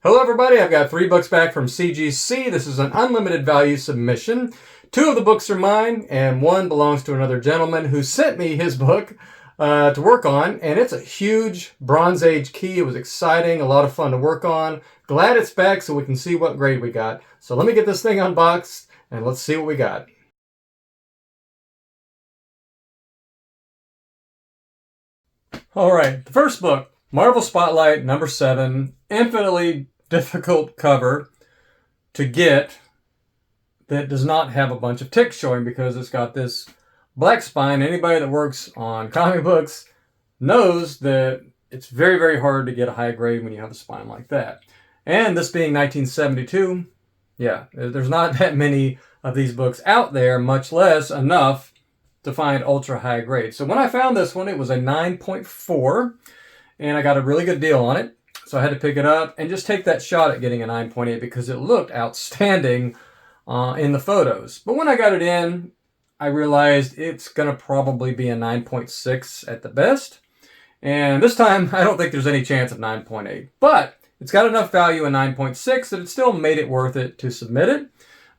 Hello everybody, I've got 3 books back from CGC. This is an unlimited value submission. 2 of the books are mine, and 1 belongs to another gentleman who sent me his book to work on, and it's a huge Bronze Age key. It was exciting, a lot of fun to work on. Glad it's back so we can see what grade we got. So let me get this thing unboxed, and let's see what we got. Alright, the first book, Marvel Spotlight, number 7, infinitely difficult cover to get that does not have a bunch of ticks showing because it's got this black spine. Anybody that works on comic books knows that it's very, very hard to get a high grade when you have a spine like that. And this being 1972, yeah, there's not that many of these books out there, much less enough to find ultra high grade. So when I found this one, it was a 9.4, and I got a really good deal on it. So I had to pick it up and just take that shot at getting a 9.8 because it looked outstanding in the photos. But when I got it in, I realized it's going to probably be a 9.6 at the best. And this time, I don't think there's any chance of 9.8. But it's got enough value in 9.6 that it still made it worth it to submit it.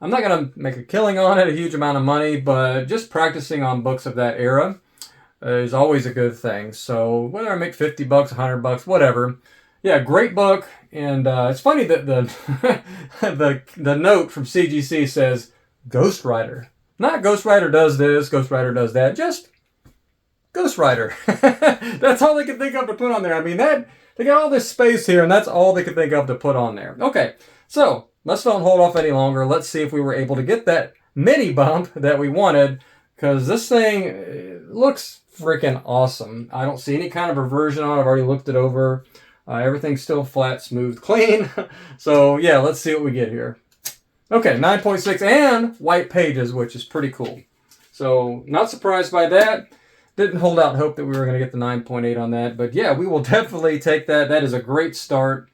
I'm not going to make a killing on it, a huge amount of money, but just practicing on books of that era is always a good thing. So whether I make 50 bucks, 100 bucks, whatever. Yeah, great book, and it's funny that the note from CGC says Ghost Rider. Not Ghost Rider does this, Ghost Rider does that, just Ghost Rider. That's all they could think of to put on there. I mean, they got all this space here, and that's all they could think of to put on there. Okay, so let's don't hold off any longer. Let's see if we were able to get that mini bump that we wanted, because this thing looks freaking awesome. I don't see any kind of reversion on it. I've already looked it over. Everything's still flat, smooth, clean. So yeah, let's see what we get here. Okay, 9.6 and white pages, which is pretty cool. So not surprised by that. Didn't hold out hope that we were going to get the 9.8 on that. But yeah, we will definitely take that. That is a great start.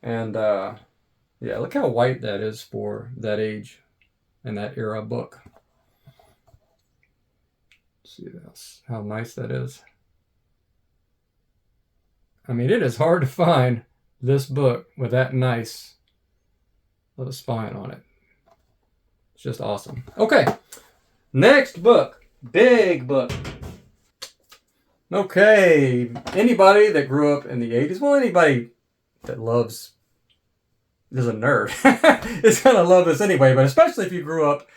And yeah, look how white that is for that age and that era book. See how nice that is. I mean, it is hard to find this book with that nice little spine on it. It's just awesome. Okay, next book. Big book. Okay, anybody that grew up in the 80s, well, anybody that is a nerd, is going to love this anyway, but especially if you grew up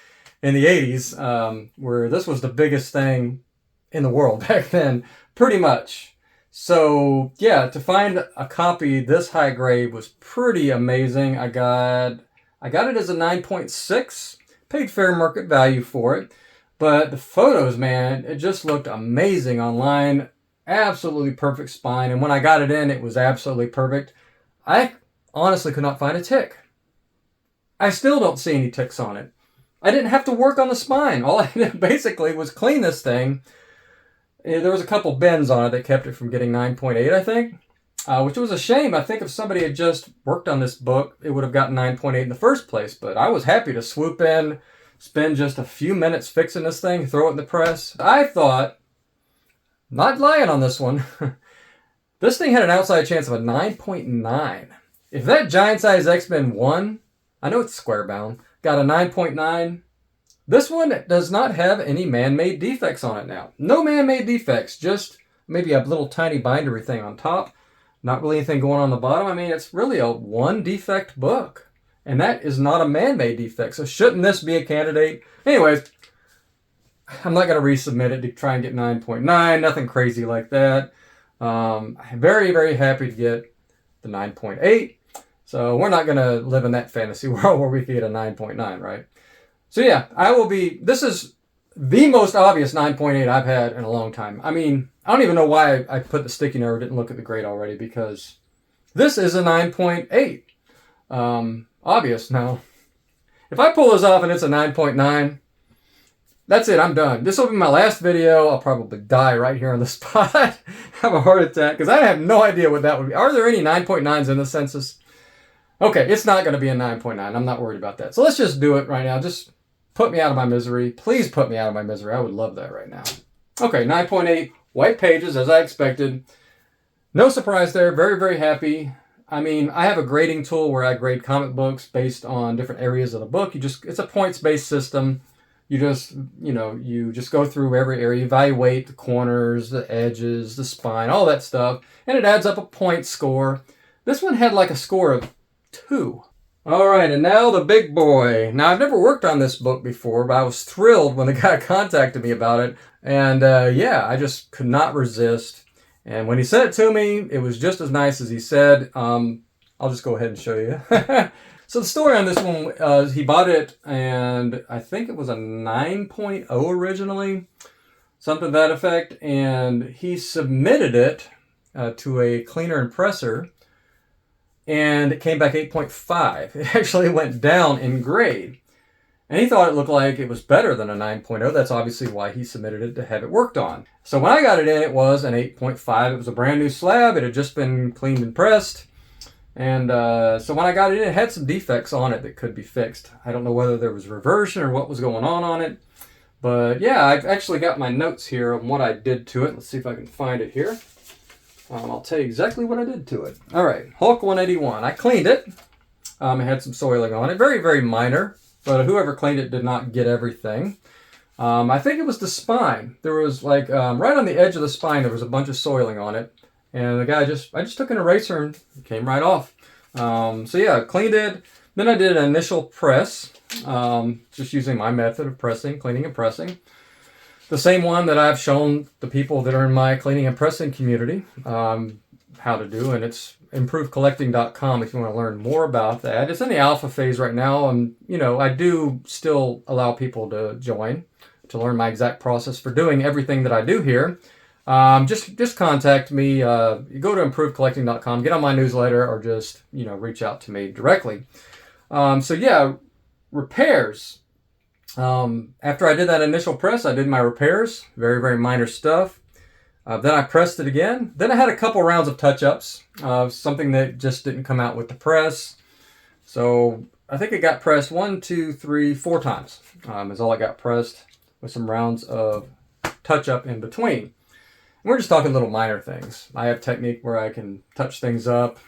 in the 80s, where this was the biggest thing in the world back then, pretty much. So yeah, to find a copy this high grade was pretty amazing. I got it as a 9.6, paid fair market value for it, but the photos, man, it just looked amazing online. Absolutely perfect spine, and when I got it in, it was absolutely perfect. I honestly could not find a tick. I still don't see any ticks on it. I didn't have to work on the spine. All I did basically was clean this thing. There was a couple bends on it that kept it from getting 9.8, I think, which was a shame. I think if somebody had just worked on this book, it would have gotten 9.8 in the first place. But I was happy to swoop in, spend just a few minutes fixing this thing, throw it in the press. I thought, not lying on this one, this thing had an outside chance of a 9.9. If that Giant Size X-Men 1, I know it's square bound, got a 9.9, this one does not have any man-made defects on it now. No man-made defects, just maybe a little tiny bindery thing on top. Not really anything going on the bottom. I mean, it's really a one defect book. And that is not a man-made defect. So shouldn't this be a candidate? Anyways, I'm not going to resubmit it to try and get 9.9. Nothing crazy like that. I'm very, very happy to get the 9.8. So we're not going to live in that fantasy world where we can get a 9.9, right? So yeah, this is the most obvious 9.8 I've had in a long time. I mean, I don't even know why I put the sticky note or didn't look at the grade already, because this is a 9.8. Obvious. Now, if I pull this off and it's a 9.9, that's it, I'm done. This will be my last video. I'll probably die right here on the spot. Have a heart attack, because I have no idea what that would be. Are there any 9.9s in the census? Okay, it's not going to be a 9.9. I'm not worried about that. So let's just do it right now. Just put me out of my misery. Please put me out of my misery. I would love that right now. Okay, 9.8, white pages as I expected. No surprise there. Very, very happy. I mean, I have a grading tool where I grade comic books based on different areas of the book. It's a points-based system. You just go through every area, evaluate the corners, the edges, the spine, all that stuff, and it adds up a point score. This one had like a score of 2. All right, and now the big boy. Now, I've never worked on this book before, but I was thrilled when the guy contacted me about it. And yeah, I just could not resist. And when he sent it to me, it was just as nice as he said. I'll just go ahead and show you. So the story on this one, he bought it, and I think it was a 9.0 originally, something to that effect. And he submitted it to a cleaner and presser, and it came back 8.5. It actually went down in grade. And he thought it looked like it was better than a 9.0. That's obviously why he submitted it to have it worked on. So when I got it in, it was an 8.5. It was a brand new slab. It had just been cleaned and pressed. And so when I got it in, it had some defects on it that could be fixed. I don't know whether there was reversion or what was going on it. But yeah, I've actually got my notes here on what I did to it. Let's see if I can find it here. I'll tell you exactly what I did to it. All right, Hulk 181. I cleaned it. It had some soiling on it. Very, very minor. But whoever cleaned it did not get everything. I think it was the spine. There was like, right on the edge of the spine, there was a bunch of soiling on it. And the guy I just took an eraser and it came right off. So yeah, cleaned it. Then I did an initial press, just using my method of pressing, cleaning and pressing. The same one that I've shown the people that are in my cleaning and pressing community how to do, and it's improvecollecting.com if you want to learn more about that. It's in the alpha phase right now, and I do still allow people to join to learn my exact process for doing everything that I do here. Just contact me. You go to improvecollecting.com, get on my newsletter, or just reach out to me directly. So yeah, repairs. After I did that initial press, I did my repairs. Very, very minor stuff. Then I pressed it again. Then I had a couple rounds of touch-ups. Something that just didn't come out with the press. So I think it got pressed 1, 2, 3, 4 times. Is all I got pressed, with some rounds of touch-up in between. And we're just talking little minor things. I have technique where I can touch things up.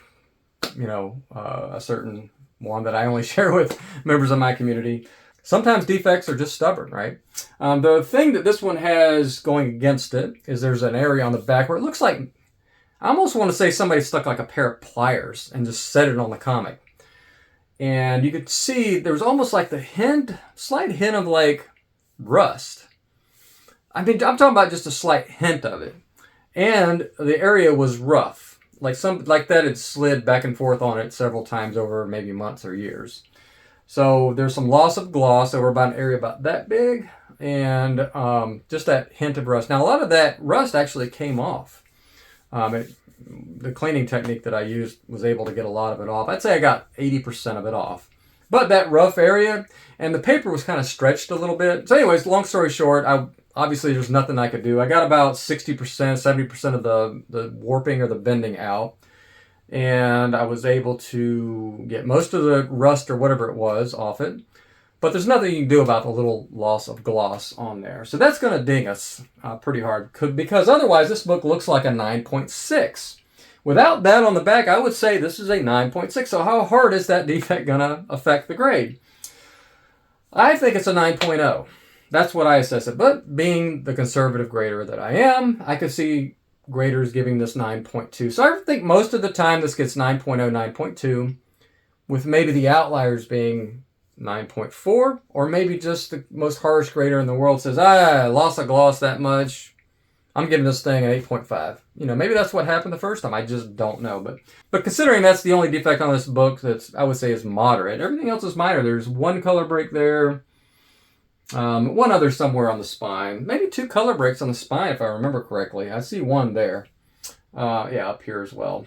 A certain one that I only share with members of my community. Sometimes defects are just stubborn, right? The thing that this one has going against it is there's an area on the back where it looks like, I almost want to say somebody stuck like a pair of pliers and just set it on the comic. And you could see there was almost like the slight hint of like rust. I mean, I'm talking about just a slight hint of it. And the area was rough. Like that had slid back and forth on it several times over maybe months or years. So there's some loss of gloss over about an area about that big, and just that hint of rust. Now, a lot of that rust actually came off. The cleaning technique that I used was able to get a lot of it off. I'd say I got 80% of it off. But that rough area, and the paper was kind of stretched a little bit. So anyways, long story short, obviously there's nothing I could do. I got about 60%, 70% of the warping or the bending out. And I was able to get most of the rust or whatever it was off it. But there's nothing you can do about the little loss of gloss on there. So that's going to ding us pretty hard. Because otherwise this book looks like a 9.6. Without that on the back, I would say this is a 9.6. So how hard is that defect going to affect the grade? I think it's a 9.0. That's what I assess it. But being the conservative grader that I am, I could see graders giving this 9.2. So I think most of the time this gets 9.0, 9.2, with maybe the outliers being 9.4, or maybe just the most harsh grader in the world says, I lost a gloss that much, I'm giving this thing an 8.5. Maybe that's what happened the first time. I just don't know. But considering that's the only defect on this book that's, I would say, is moderate. Everything else is minor. There's one color break there. One other somewhere on the spine. Maybe 2 color breaks on the spine, if I remember correctly. I see one there. Yeah, up here as well.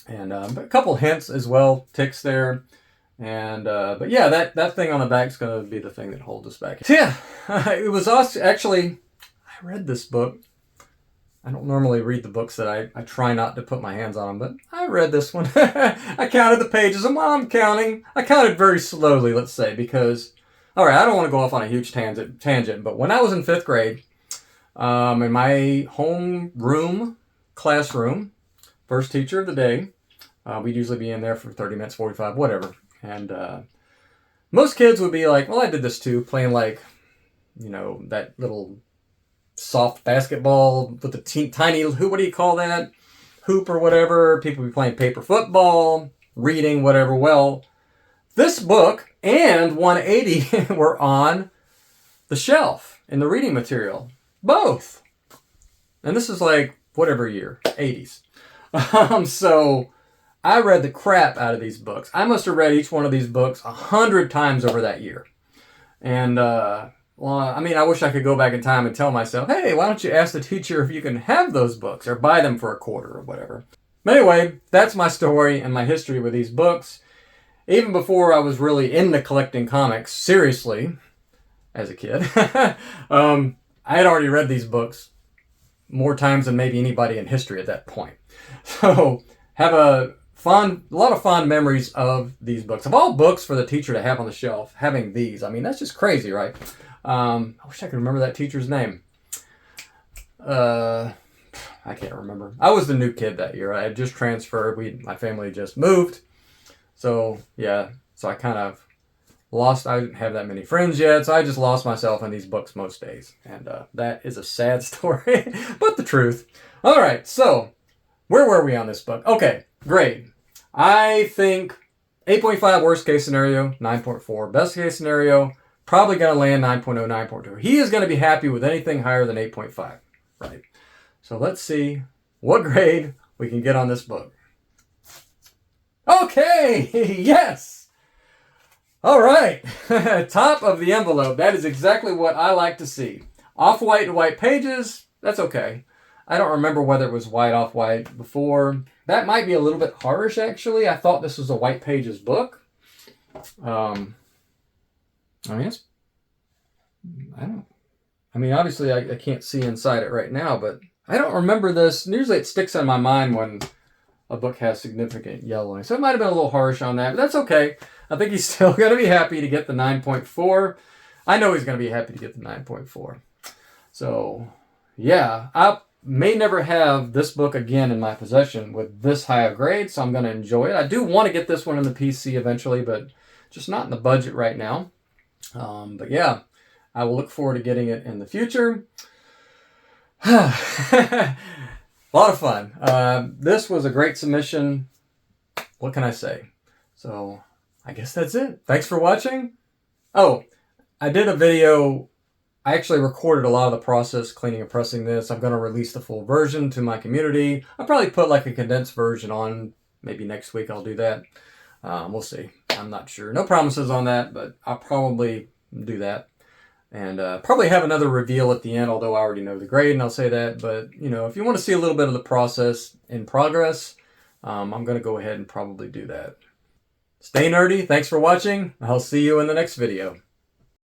And a couple hints as well, ticks there. And but yeah, that thing on the back is going to be the thing that holds us back. So yeah, it was us. Actually, I read this book. I don't normally read the books that I try not to put my hands on them, but I read this one. I counted the pages, and while I'm counting, I counted very slowly, let's say, because... All right, I don't want to go off on a huge tangent, but when I was in 5th grade, in my home room, classroom, first teacher of the day, We'd usually be in there for 30 minutes, 45, whatever. And most kids would be like, well, I did this too, playing like, you know, that little soft basketball with the tiny, what do you call that? Hoop or whatever. People would be playing paper football, reading, whatever. Well, this book and 180 were on the shelf in the reading material. Both. And this is like, whatever year, 80s. So I read the crap out of these books. I must have read each one of these books 100 times over that year. And, well, I mean, I wish I could go back in time and tell myself, hey, why don't you ask the teacher if you can have those books or buy them for a quarter or whatever. But anyway, that's my story and my history with these books. Even before I was really into collecting comics, seriously, as a kid, I had already read these books more times than maybe anybody in history at that point. So have a lot of fond memories of these books. Of all books for the teacher to have on the shelf, having these, I mean, that's just crazy, right? I wish I could remember that teacher's name. I can't remember. I was the new kid that year. I had just transferred. My family just moved. So, yeah. So I kind of I didn't have that many friends yet. So I just lost myself in these books most days. And that is a sad story, but the truth. All right. So where were we on this book? Okay. Grade. I think 8.5 worst case scenario, 9.4 best case scenario. Probably going to land 9.0, 9.2. He is going to be happy with anything higher than 8.5, right? So let's see what grade we can get on this book. Okay, yes. All right, top of the envelope. That is exactly what I like to see. Off-white to white pages, that's okay. I don't remember whether it was white off-white before. That might be a little bit harsh, actually. I thought this was a white pages book. I mean, obviously I can't see inside it right now, but I don't remember this. Usually it sticks in my mind when a book has significant yellowing. So it might have been a little harsh on that, but that's okay. I think he's still going to be happy to get the 9.4. I know he's going to be happy to get the 9.4. So, yeah, I may never have this book again in my possession with this high a grade, so I'm going to enjoy it. I do want to get this one in the PC eventually, but just not in the budget right now. But yeah, I will look forward to getting it in the future. A lot of fun. This was a great submission. What can I say? So I guess that's it. Thanks for watching. Oh, I did a video. I actually recorded a lot of the process cleaning and pressing this. I'm going to release the full version to my community. I'll probably put like a condensed version on. Maybe next week I'll do that. We'll see. I'm not sure. No promises on that, but I'll probably do that. And probably have another reveal at the end, although I already know the grade and I'll say that. But, you know, if you want to see a little bit of the process in progress, I'm going to go ahead and probably do that. Stay nerdy. Thanks for watching. I'll see you in the next video.